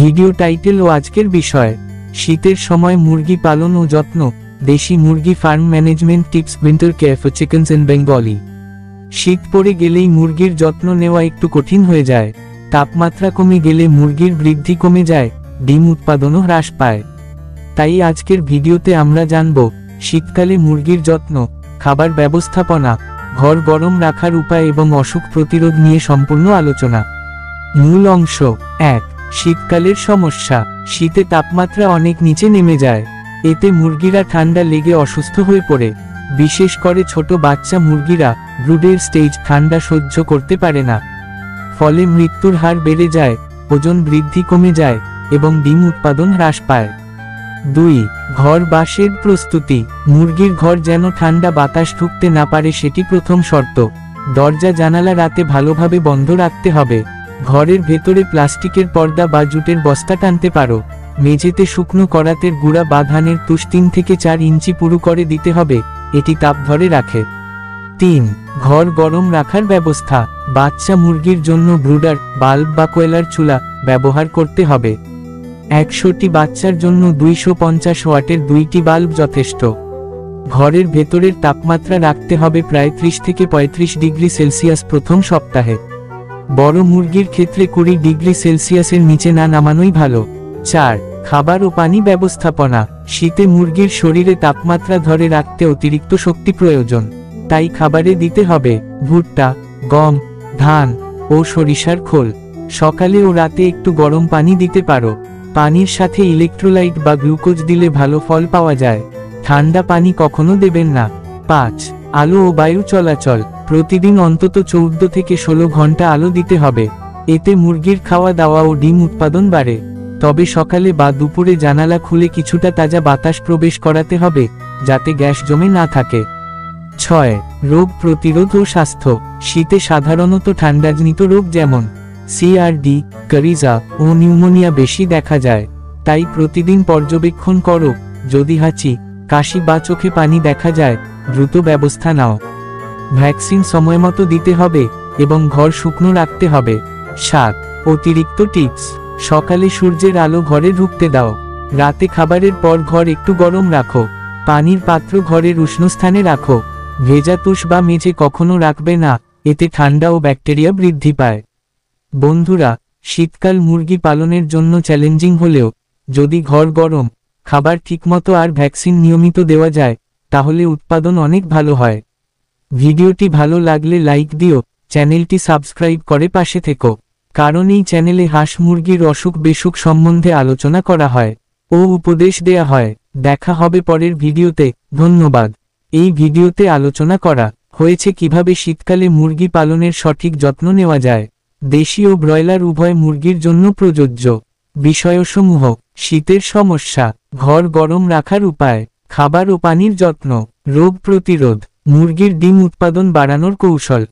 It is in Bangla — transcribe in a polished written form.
ভিডিও টাইটেল ও আজকের বিষয়, শীতের সময় মুরগি পালন ও যত্ন, দেশি মুরগি farm management tips, winter care for chickens in Bengali. শীত পড়ে গেলেই মুরগির যত্ন নেওয়া একটু কঠিন হয়ে যায়। তাপমাত্রা কমে গেলে মুরগির বৃদ্ধি কমে যায়, ডিম উৎপাদনও হ্রাস পায়। তাই আজকের ভিডিওতে আমরা জানব শীতকালে মুরগির যত্ন, খাবার ব্যবস্থাপনা, ঘর গরম রাখার উপায় এবং অসুখ প্রতিরোধ নিয়ে সম্পূর্ণ আলোচনা। মূল অংশ 1, শীতকালের সমস্যা। শীতে তাপমাত্রা অনেক নিচে নেমে যায়। এতে মুরগিরা ঠান্ডা লেগে অসুস্থ হয়ে পড়ে। বিশেষ করে ছোট বাচ্চা মুরগিরা ব্রুডের স্টেজ ঠান্ডা সহ্য করতে পারে না। ফলে মৃত্যুর হার বেড়ে যায়, ওজন বৃদ্ধি কমে যায় এবং ডিম উৎপাদন হ্রাস পায়। 2, ঘর বা শেড প্রস্তুতি। মুরগির ঘর যেন ঠান্ডা বাতাস ঢুকতে না পারে সেটি প্রথম শর্ত। দরজা জানালা রাতে ভালোভাবে বন্ধ রাখতে হবে। ঘরের ভেতরে প্লাস্টিকের পর্দা বা জুটের বস্তা টানতে পারো। মেঝেতে শুকনো করাতের গুঁড়া বা ধানের তুষ 3 থেকে 4 ইঞ্চি পুরু করে দিতে হবে, এটি তাপ ধরে রাখে। 3, ঘর গরম রাখার ব্যবস্থা। বাচ্চা মুরগির জন্য ব্রুডার, বাল্ব বা কোয়েলার চুলা ব্যবহার করতে হবে। 100টি বাচ্চার জন্য 250 ওয়াটের 2টি বাল্ব যথেষ্ট। ঘরের ভেতরের তাপমাত্রা রাখতে হবে প্রায় 30 থেকে 35 ডিগ্রি সেলসিয়াস প্রথম সপ্তাহে। বড় মুরগির ক্ষেত্রে 20 ডিগ্রি সেলসিয়াসের নিচে না নামানোই ভালো। 4, খাবার ও পানি ব্যবস্থাপনা। শীতে মুরগির শরীরে তাপমাত্রা ধরে রাখতে অতিরিক্ত শক্তি প্রয়োজন। তাই খাবারে দিতে হবে ভুট্টা, গম, ধান ও সরিষার খোল। সকালে ও রাতে একটু গরম পানি দিতে পারো। পানির সাথে ইলেকট্রোলাইট বা গ্লুকোজ দিলে ভালো ফল পাওয়া যায়। ঠান্ডা পানি কখনো দেবেন না। 5, আলো ও বায়ু চলাচল। প্রতিদিন অন্তত 14 থেকে 16 ঘন্টা আলো দিতে হবে। এতে মুরগির খাওয়া দাওয়া ও ডিম উৎপাদন বাড়ে। তবে সকালে বা দুপুরে জানালা খুলে কিছুটা তাজা বাতাস প্রবেশ করাতে হবে, যাতে গ্যাস জমে না থাকে। 6, রোগ প্রতিরোধ ও স্বাস্থ্য। শীতে সাধারণত ঠান্ডাজনিত রোগ যেমন সিআরডি, কারিজা ও নিউমোনিয়া বেশি দেখা যায়। তাই প্রতিদিন পর্যবেক্ষণ করো। যদি হাঁচি, কাশি বা চোখে পানি দেখা যায়, দ্রুত ব্যবস্থা নাও। ভ্যাকসিন সময়মতো দিতে হবে এবং ঘর শুকনো রাখতে হবে। 7, অতিরিক্ত টিপস। সকালে সূর্যের আলো ঘরে ঢুকতে দাও। রাতে খাবারের পর ঘর একটু গরম রাখো। পানির পাত্র ঘরের উষ্ণ স্থানে রাখো। ভেজা তুষ বা মেঝে কখনো রাখবে না, এতে ঠান্ডা ও ব্যাকটেরিয়া বৃদ্ধি পায়। বন্ধুরা, শীতকাল মুরগি পালনের জন্য চ্যালেঞ্জিং হলেও যদি ঘর গরম, খাবার ঠিকমতো আর ভ্যাকসিন নিয়মিত দেওয়া যায়, তাহলে উৎপাদন অনেক ভালো হয়। ভিডিওটি ভালো লাগলে লাইক দিও, চ্যানেলটি সাবস্ক্রাইব করে পাশে থেকো। কারণ এই চ্যানেলে হাঁস মুরগির অসুখ বেসুখ সম্বন্ধে আলোচনা করা হয় ও উপদেশ দেয়া হয়। দেখা হবে পরের ভিডিওতে। ধন্যবাদ। এই ভিডিওতে আলোচনা করা হয়েছে কিভাবে শীতকালে মুরগি পালনের সঠিক যত্ন নেওয়া যায়। দেশি ও ব্রয়লার উভয় মুরগির জন্য প্রযোজ্য। বিষয়সমূহ: শীতের সমস্যা, ঘর গরম রাখার উপায়, খাবার ও পানির যত্ন, রোগ প্রতিরোধ, মুরগির ডিম উৎপাদন বাড়ানোর কৌশল।